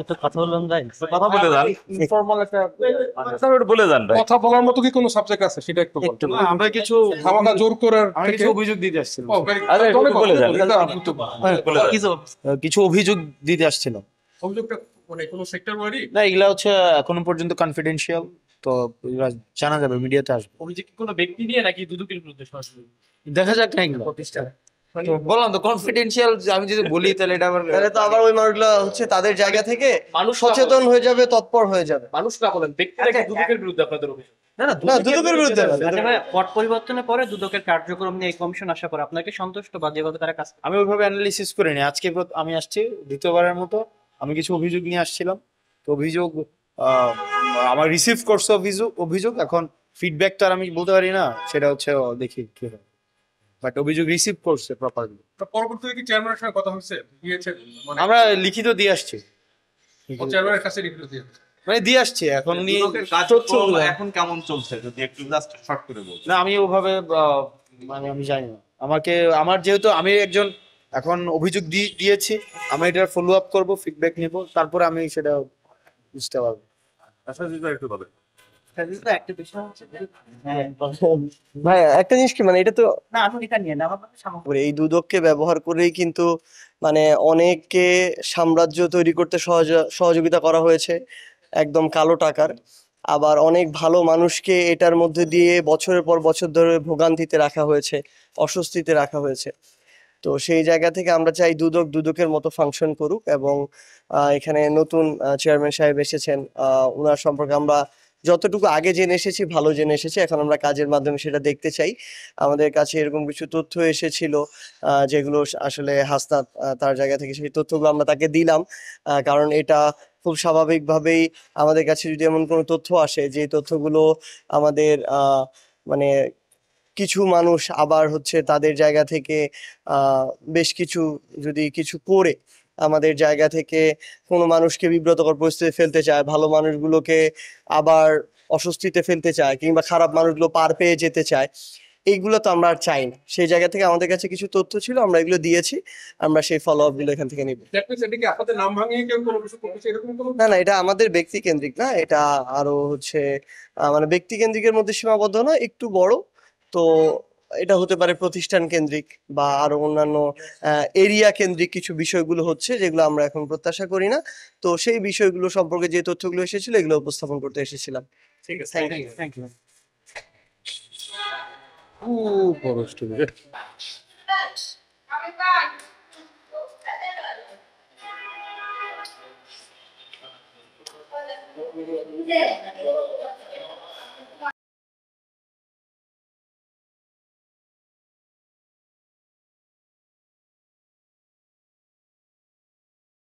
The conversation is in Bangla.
তো কথা বললাম যাই। কথা বলে যান, ইনফর্মাল একটা স্যার ওটা বলে যান ভাই। কথা বলার মতো কি কোনো সাবজেক্ট আছে সেটা একটু বল। একটু আমরা কিছু আমাকে জোর করার আমি থেকে কিছু অভিযোগ দিতে আসছিলাম। আরে একটু বলে যান, এটা গুরুত্বপূর্ণ। বলে যান। কিছু কিছু অভিযোগ দিতে আসছিলাম। অভিযোগটা মানে কোনো সেক্টর ওয়ারি না, এগুলা হচ্ছে এখনো পর্যন্ত কনফিডেন্সিয়াল, তো এগুলা জানা যাবে, মিডিয়াতে আসবে। অভিযোগ কি কোনো ব্যক্তি নিয়ে নাকি দুদকের বিরুদ্ধে সরাসরি? দেখা যাক না এগুলো। প্রতিষ্ঠান তো বললাম তো কনফিডেন্সিয়াল, আমি যদি বলি তাহলে এটা আবার তাহলে তো আবার ওই মানুষগুলো হচ্ছে তাদের জায়গা থেকে মানুষ সচেতন হয়ে যাবে, তৎপর হয়ে যাবে। মানুষ না বলেন, ব্যক্তিরা কি দুদকের বিরুদ্ধে আপনাদের অভিযোগ? না না না, দুদকের বিরুদ্ধে না। আচ্ছা ভাই, পট পরিবর্তনের পরে দুদকের কার্যক্রম নিয়ে এই কমিশন আসার পর আপনাকে সন্তুষ্ট বা যেভাবে তারা কাজ আমি ওইভাবে অ্যানালিসিস করিনি। আজকে আমি আসছি দ্বিতীয়বারের মতো, আমি কিছু অভিযোগ নিয়ে আসছিলাম। তো অভিযোগ আমার রিসিভ করছে অভিযোগ এখন ফিডব্যাক তো আর আমি বলতে পারি না, সেটা হচ্ছে দেখি কি হয়। বাট অভিযোগ রিসিভ করছে প্রপারলি। পরবর্তীতে কি চেয়ারম্যানের সঙ্গে কথা হয়েছে দিয়েছে মানে আমরা লিখিত দিয়ে আসছি, চেয়ারম্যানের কাছে রিভিউ দিয়ে মানে দিয়ে আসছি। এখন উনি দুদকের কাজকর্ম এখন কেমন চলছে যদি একটু জাস্ট শর্ট করে বলুন। না, আমি ওভাবে মানে আমি জানি না। আমার যেহেতু আমি একজন এখন অভিযোগ দিয়েছি, আমি এটার ফলো আপ করবো, ফিডব্যাক নিব, তারপরে আমি সেটা বুঝতে পারবো। আচ্ছা যদি একটু বলেন। একটা বিষয় হচ্ছে হ্যাঁ ভাই একটা জিনিস কি মানে এটা তো না আমি এটা নিয়ে না আমার সামগ্রিক এই দুদককে ব্যবহার করেই কিন্তু মানে অনেককে সাম্রাজ্য তৈরি করতে সহযোগিতা করা হয়েছে একদম কালো টাকার। আবার অনেক ভালো মানুষকে এটার মধ্যে দিয়ে বছরের পর বছর ধরে ভোগান্তিতে রাখা হয়েছে, অস্বস্তিতে রাখা হয়েছে। তো সেই জায়গা থেকে আমরা চাই দুদকের মতো ফাংশন করুক। এবং এখানে নতুন চেয়ারম্যান সাহেব এসেছেন, ওনার সম্পর্কে আমরা যতটুকু আগে জেনে এসেছি ভালো জেনে এসেছি, এখন আমরা কাজের মাধ্যমে সেটা দেখতে চাই। আমাদের কাছে এরকম কিছু তথ্য এসেছিল যেগুলো আসলে হাসনাত তার জায়গা থেকে সেই তথ্যগুলো আমরা তাকে দিলাম। কারণ এটা খুব স্বাভাবিকভাবেই আমাদের কাছে যদি এমন কোনো তথ্য আসে যে তথ্যগুলো আমাদের মানে কিছু মানুষ আবার হচ্ছে তাদের জায়গা থেকে বেশ কিছু যদি কিছু করে আমাদের জায়গা থেকে কোনো মানুষকে বিব্রতকর পরিস্থিতি ফেলতে চায়, ভালো মানুষগুলোকে আবার অস্বস্তিতে ফেলতে চায়, কিংবা খারাপ মানুষগুলো পার পেয়ে যেতে চায়, এইগুলো তো আমরা আর চাই না। সেই জায়গা থেকে আমাদের কাছে কিছু তথ্য ছিল, আমরা এগুলো দিয়েছি। আমরা সেই ফলো আপ গুলো এখান থেকে নিব। দ্যাট মিন্স এটা কি আপনাদের নাম ভাঙিয়ে কেউ কোনো কিছু করছে এরকম কোনো না না, এটা আমাদের ব্যক্তি কেন্দ্রিক না, এটা আরো হচ্ছে মানে ব্যক্তি কেন্দ্রিকের মধ্যে সীমাবদ্ধ না, একটু বড়। তো এটা হতে পারে প্রতিষ্ঠান কেন্দ্রিক বা আরো অন্যান্য এরিয়া কেন্দ্রিক কিছু বিষয়গুলো হচ্ছে যেগুলো আমরা এখন প্রত্যাশা করি না। তো সেই বিষয়গুলো সম্পর্কে যে তথ্যগুলো এসেছিল এগুলো উপস্থাপন করতে এসেছিলাম। ঠিক আছে থ্যাংক ইউ। থ্যাংক ইউ বড় স্টুডেন্ট Yeah.